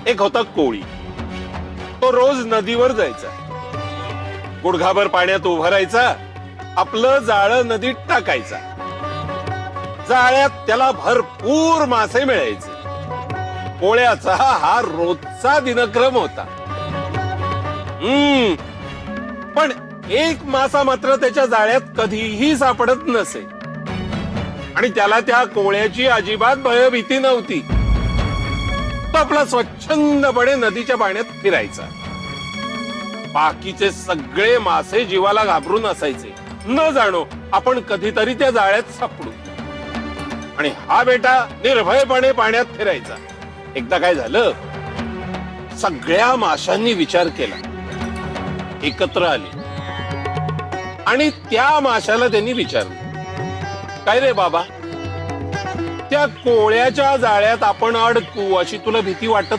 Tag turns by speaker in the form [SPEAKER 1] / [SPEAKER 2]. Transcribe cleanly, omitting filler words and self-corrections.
[SPEAKER 1] एक होता कोळी. तो रोज नदीवर जायचा. गुडघाभर पाण्यात उभा राहायचा, आपलं जाळं नदीत टाकायचा. जाळ्यात त्याला भरपूर मासे मिळायचे. कोळ्याचा हा रोजचा दिनक्रम होता. पण एक मासा मात्र त्याच्या जाळ्यात कधीही सापडत नसे. आणि त्याला त्या कोळ्याची अजिबात भयभीती नव्हती. तो आपला स्वच्छंदपणे नदीच्या पाण्यात फिरायचा. बाकीचे सगळे मासे जीवाला घाबरून असायचे, न जाणो आपण कधीतरी त्या जाळ्यात सापडू. आणि हा बेटा निर्भयपणे पाण्यात फिरायचा. एकदा काय झालं, सगळ्या माशांनी विचार केला, एकत्र आले आणि त्या माशाला त्यांनी विचारलं, काय रे बाबा, त्या कोळ्याच्या जाळ्यात आपण अडकू अशी तुला भीती वाटत